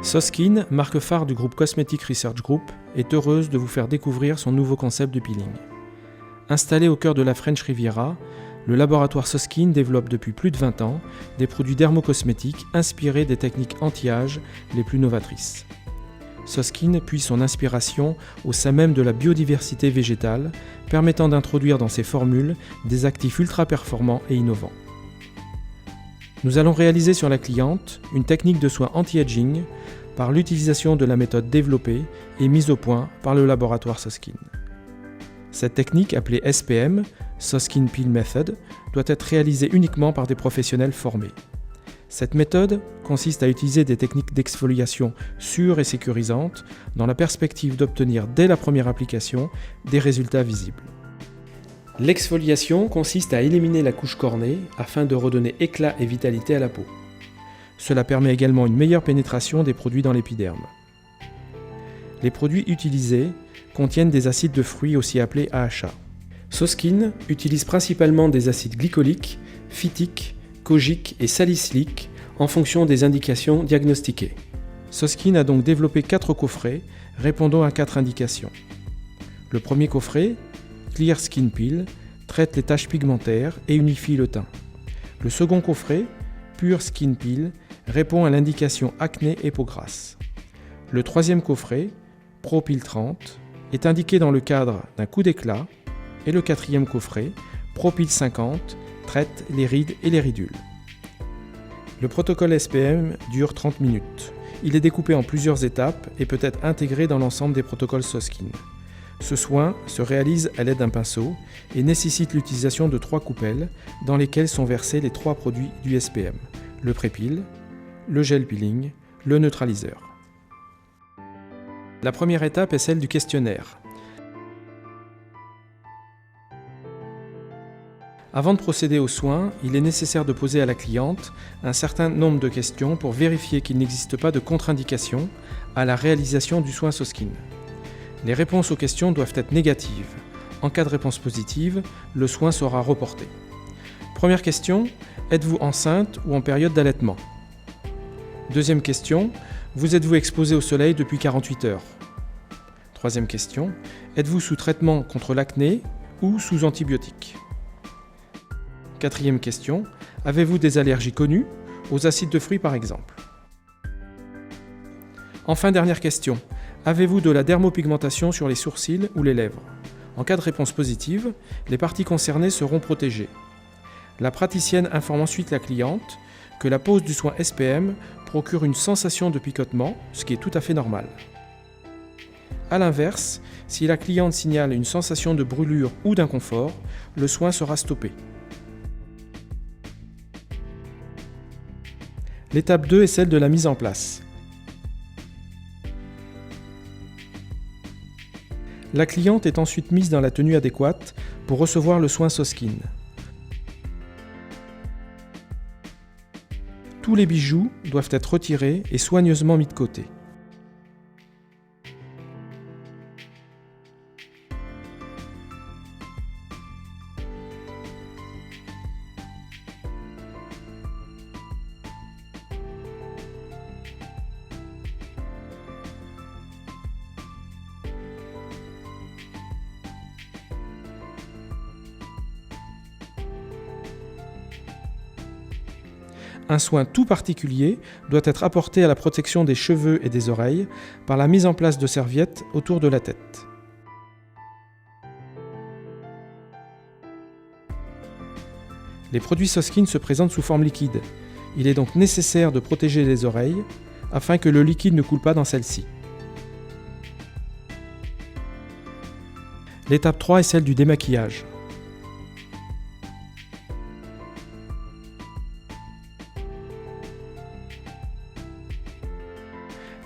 Soskin, marque phare du groupe Cosmetic Research Group, est heureuse de vous faire découvrir son nouveau concept de peeling. Installé au cœur de la French Riviera, le laboratoire Soskin développe depuis plus de 20 ans des produits dermocosmétiques inspirés des techniques anti-âge les plus novatrices. Soskin puise son inspiration au sein même de la biodiversité végétale, permettant d'introduire dans ses formules des actifs ultra performants et innovants. Nous allons réaliser sur la cliente une technique de soin anti-aging par l'utilisation de la méthode développée et mise au point par le laboratoire Soskin. Cette technique, appelée SPM, Soskin Peel Method, doit être réalisée uniquement par des professionnels formés. Cette méthode consiste à utiliser des techniques d'exfoliation sûres et sécurisantes dans la perspective d'obtenir dès la première application des résultats visibles. L'exfoliation consiste à éliminer la couche cornée afin de redonner éclat et vitalité à la peau. Cela permet également une meilleure pénétration des produits dans l'épiderme. Les produits utilisés contiennent des acides de fruits aussi appelés AHA. Soskin utilise principalement des acides glycoliques, phytiques, kojiques et salicyliques en fonction des indications diagnostiquées. Soskin a donc développé 4 coffrets répondant à 4 indications. Le premier coffret, Clear Skin Peel, traite les taches pigmentaires et unifie le teint. Le second coffret, Pure Skin Peel, répond à l'indication acné et peau grasse. Le troisième coffret, Pro Peel 30, est indiqué dans le cadre d'un coup d'éclat, et le quatrième coffret, Pro Peel 50, traite les rides et les ridules. Le protocole SPM dure 30 minutes. Il est découpé en plusieurs étapes et peut être intégré dans l'ensemble des protocoles Soskin. Ce soin se réalise à l'aide d'un pinceau et nécessite l'utilisation de 3 coupelles dans lesquelles sont versés les 3 produits du SPM, le pré-peel, le gel peeling, le neutraliseur. La première étape est celle du questionnaire. Avant de procéder aux soins, il est nécessaire de poser à la cliente un certain nombre de questions pour vérifier qu'il n'existe pas de contre-indication à la réalisation du soin Soskin. Les réponses aux questions doivent être négatives. En cas de réponse positive, le soin sera reporté. Première question, êtes-vous enceinte ou en période d'allaitement? Deuxième question, vous êtes-vous exposé au soleil depuis 48 heures? Troisième question, êtes-vous sous traitement contre l'acné ou sous antibiotiques? Quatrième question, avez-vous des allergies connues, aux acides de fruits par exemple? Enfin, dernière question, avez-vous de la dermopigmentation sur les sourcils ou les lèvres? En cas de réponse positive, les parties concernées seront protégées. La praticienne informe ensuite la cliente que la pose du soin SPM procure une sensation de picotement, ce qui est tout à fait normal. A l'inverse, si la cliente signale une sensation de brûlure ou d'inconfort, le soin sera stoppé. L'étape 2 est celle de la mise en place. La cliente est ensuite mise dans la tenue adéquate pour recevoir le soin Soskin. Tous les bijoux doivent être retirés et soigneusement mis de côté. Un soin tout particulier doit être apporté à la protection des cheveux et des oreilles par la mise en place de serviettes autour de la tête. Les produits Soskin se présentent sous forme liquide. Il est donc nécessaire de protéger les oreilles afin que le liquide ne coule pas dans celles-ci. L'étape 3 est celle du démaquillage.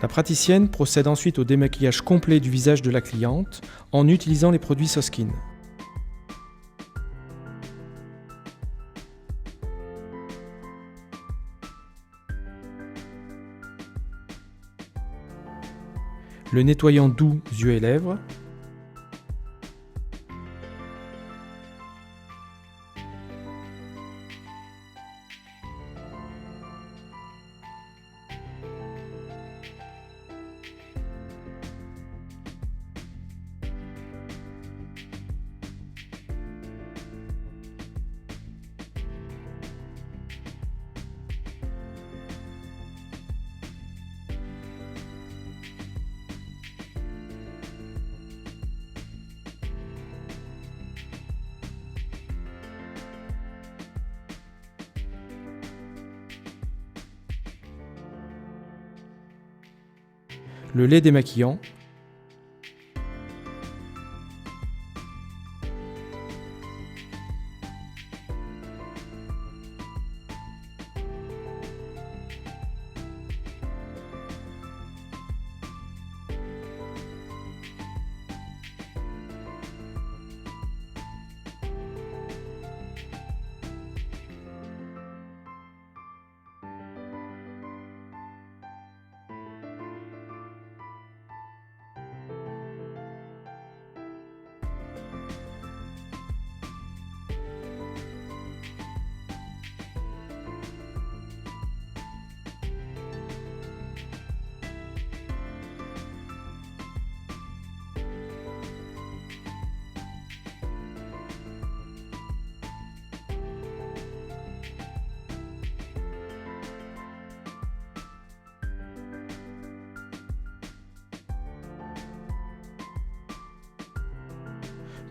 La praticienne procède ensuite au démaquillage complet du visage de la cliente en utilisant les produits Soskin. Le nettoyant doux yeux et lèvres, le lait démaquillant,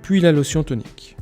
puis la lotion tonique.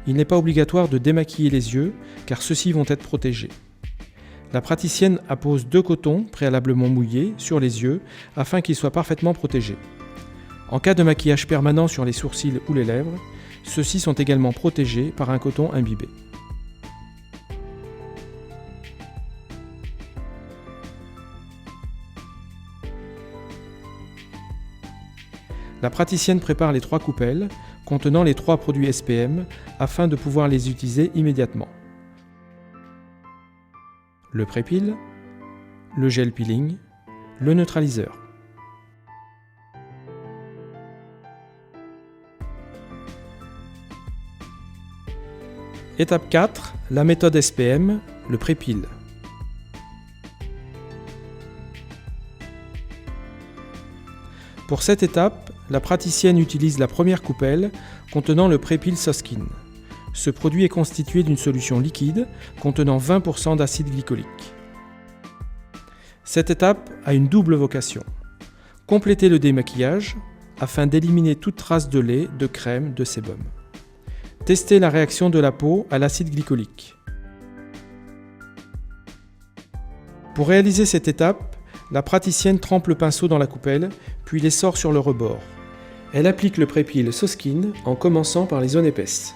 Il n'est pas obligatoire de démaquiller les yeux, car ceux-ci vont être protégés. La praticienne appose 2 cotons préalablement mouillés sur les yeux afin qu'ils soient parfaitement protégés. En cas de maquillage permanent sur les sourcils ou les lèvres, ceux-ci sont également protégés par un coton imbibé. La praticienne prépare les 3 coupelles contenant les 3 produits SPM afin de pouvoir les utiliser immédiatement. Le pré-peel, le gel peeling, le neutraliseur. Étape 4, la méthode SPM, le pré-peel. Pour cette étape, la praticienne utilise la première coupelle contenant le pré-peel Soskin. Ce produit est constitué d'une solution liquide contenant 20% d'acide glycolique. Cette étape a une double vocation. Compléter le démaquillage afin d'éliminer toute trace de lait, de crème, de sébum. Tester la réaction de la peau à l'acide glycolique. Pour réaliser cette étape, la praticienne trempe le pinceau dans la coupelle, puis les sort sur le rebord. Elle applique le pré-peel Soskin en commençant par les zones épaisses.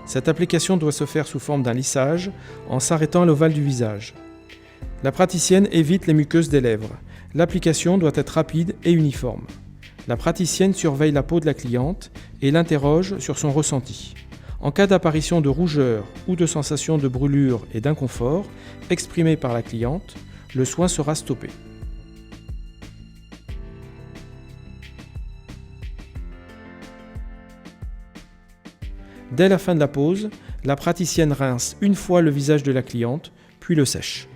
Cette application doit se faire sous forme d'un lissage en s'arrêtant à l'ovale du visage. La praticienne évite les muqueuses des lèvres. L'application doit être rapide et uniforme. La praticienne surveille la peau de la cliente et l'interroge sur son ressenti. En cas d'apparition de rougeur ou de sensation de brûlure et d'inconfort exprimée par la cliente, le soin sera stoppé. Dès la fin de la pose, la praticienne rince une fois le visage de la cliente, puis le sèche.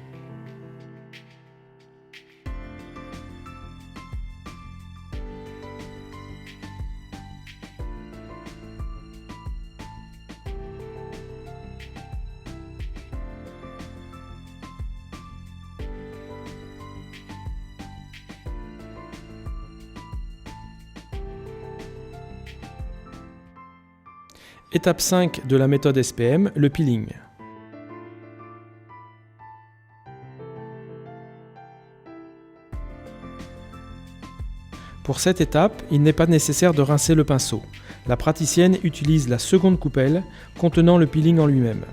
Étape 5 de la méthode SPM, le peeling. Pour cette étape, il n'est pas nécessaire de rincer le pinceau. La praticienne utilise la seconde coupelle contenant le peeling en lui-même.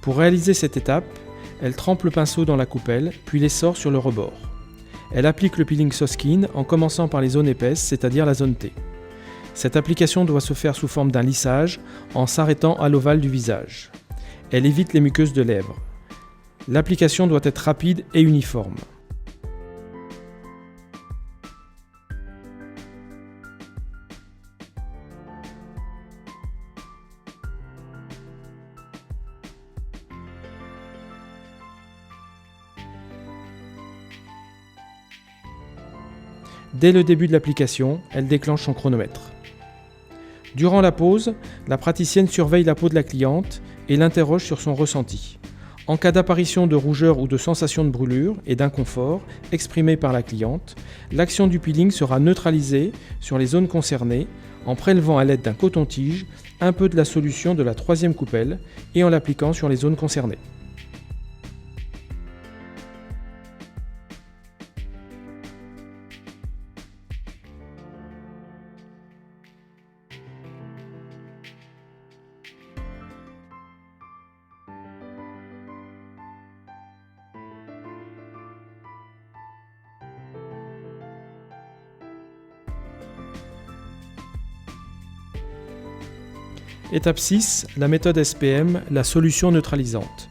Pour réaliser cette étape, elle trempe le pinceau dans la coupelle, puis les sort sur le rebord. Elle applique le peeling Soskin en commençant par les zones épaisses, c'est-à-dire la zone T. Cette application doit se faire sous forme d'un lissage en s'arrêtant à l'ovale du visage. Elle évite les muqueuses de lèvres. L'application doit être rapide et uniforme. Dès le début de l'application, elle déclenche son chronomètre. Durant la pause, la praticienne surveille la peau de la cliente et l'interroge sur son ressenti. En cas d'apparition de rougeur ou de sensation de brûlure et d'inconfort exprimée par la cliente, l'action du peeling sera neutralisée sur les zones concernées en prélevant à l'aide d'un coton-tige un peu de la solution de la troisième coupelle et en l'appliquant sur les zones concernées. Étape 6, la méthode SPM, la solution neutralisante.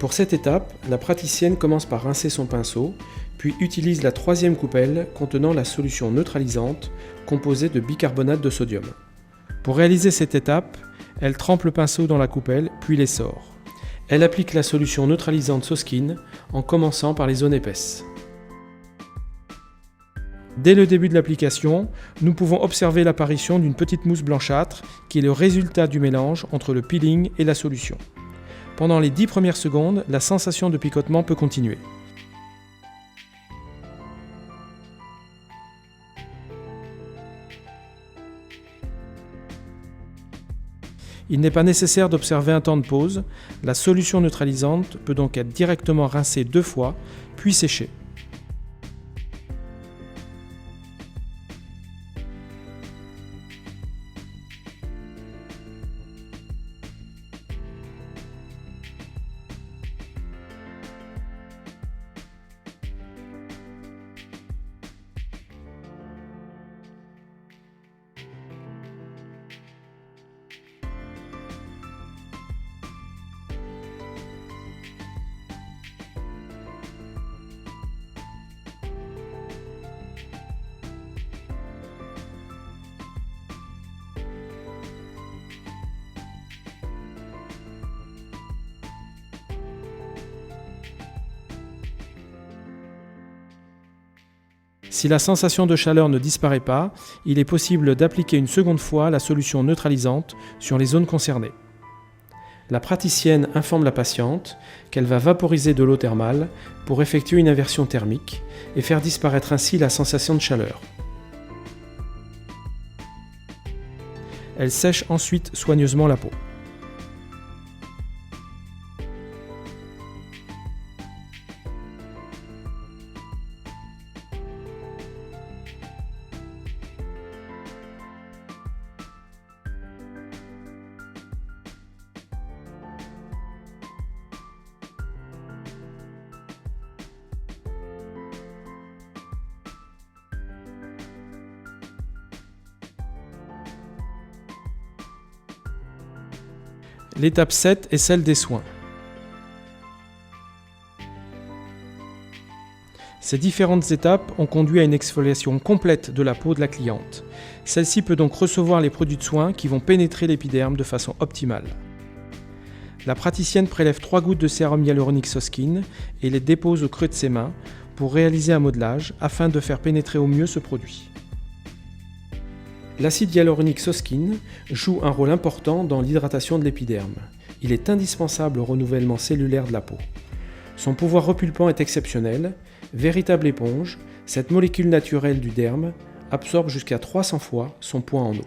Pour cette étape, la praticienne commence par rincer son pinceau, puis utilise la troisième coupelle contenant la solution neutralisante composée de bicarbonate de sodium. Pour réaliser cette étape, elle trempe le pinceau dans la coupelle, puis les sort. Elle applique la solution neutralisante Soskin en commençant par les zones épaisses. Dès le début de l'application, nous pouvons observer l'apparition d'une petite mousse blanchâtre qui est le résultat du mélange entre le peeling et la solution. Pendant les 10 premières secondes, la sensation de picotement peut continuer. Il n'est pas nécessaire d'observer un temps de pause, la solution neutralisante peut donc être directement rincée 2 fois, puis séchée. Si la sensation de chaleur ne disparaît pas, il est possible d'appliquer une seconde fois la solution neutralisante sur les zones concernées. La praticienne informe la patiente qu'elle va vaporiser de l'eau thermale pour effectuer une inversion thermique et faire disparaître ainsi la sensation de chaleur. Elle sèche ensuite soigneusement la peau. L'étape 7 est celle des soins. Ces différentes étapes ont conduit à une exfoliation complète de la peau de la cliente. Celle-ci peut donc recevoir les produits de soin qui vont pénétrer l'épiderme de façon optimale. La praticienne prélève 3 gouttes de sérum hyaluronique Soskin et les dépose au creux de ses mains pour réaliser un modelage afin de faire pénétrer au mieux ce produit. L'acide hyaluronique Soskin joue un rôle important dans l'hydratation de l'épiderme. Il est indispensable au renouvellement cellulaire de la peau. Son pouvoir repulpant est exceptionnel. Véritable éponge, cette molécule naturelle du derme absorbe jusqu'à 300 fois son poids en eau.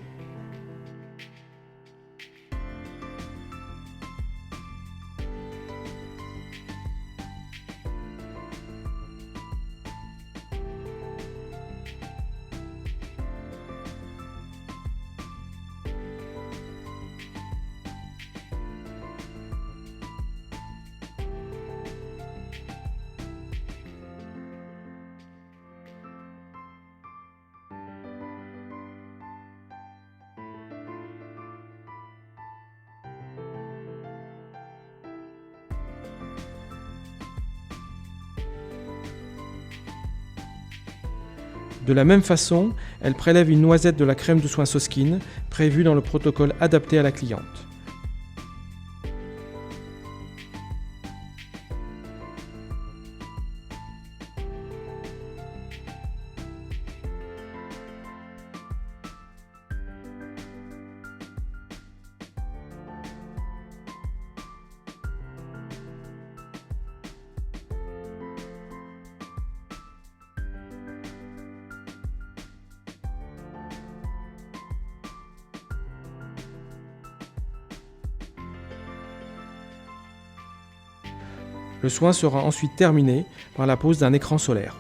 De la même façon, elle prélève une noisette de la crème de soin Soskin prévue dans le protocole adapté à la cliente. Le soin sera ensuite terminé par la pose d'un écran solaire.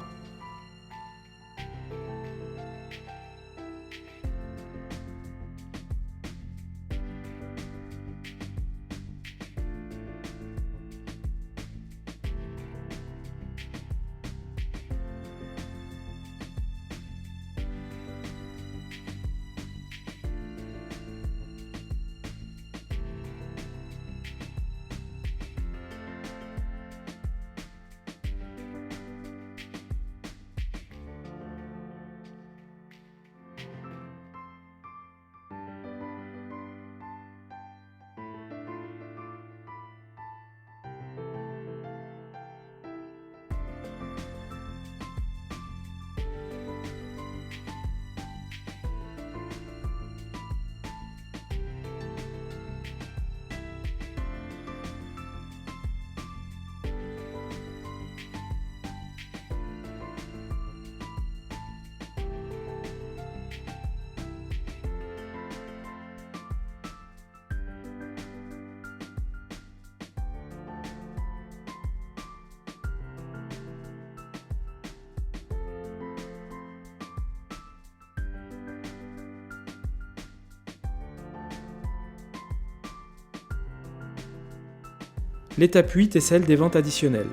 L'étape 8 est celle des ventes additionnelles.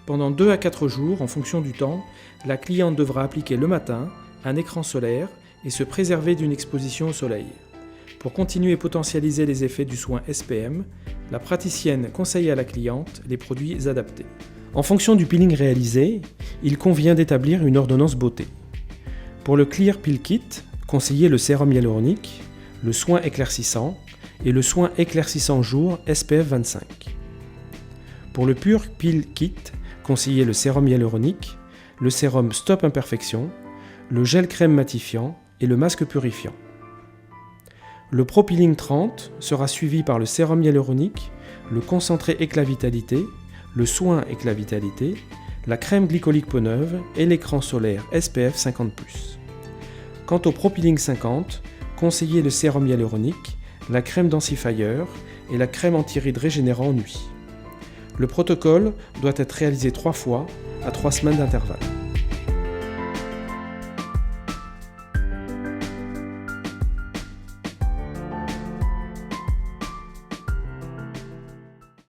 Pendant 2 à 4 jours, en fonction du temps, la cliente devra appliquer le matin un écran solaire et se préserver d'une exposition au soleil. Pour continuer et potentialiser les effets du soin SPM, la praticienne conseille à la cliente les produits adaptés. En fonction du peeling réalisé, il convient d'établir une ordonnance beauté. Pour le Clear Peel Kit, conseillez le sérum hyaluronique, le soin éclaircissant et le soin éclaircissant jour SPF 25. Pour le Pure Peel Kit, conseillez le sérum hyaluronique, le sérum Stop Imperfection, le gel crème matifiant et le masque purifiant. Le Pro Peeling 30 sera suivi par le sérum hyaluronique, le concentré éclat vitalité, le soin éclat vitalité, la crème glycolique peau neuve et l'écran solaire SPF 50+. Quant au Pro Peeling 50, conseillez le sérum hyaluronique, la crème densifier et la crème anti-rides régénérant nuit. Le protocole doit être réalisé 3 fois à 3 semaines d'intervalle.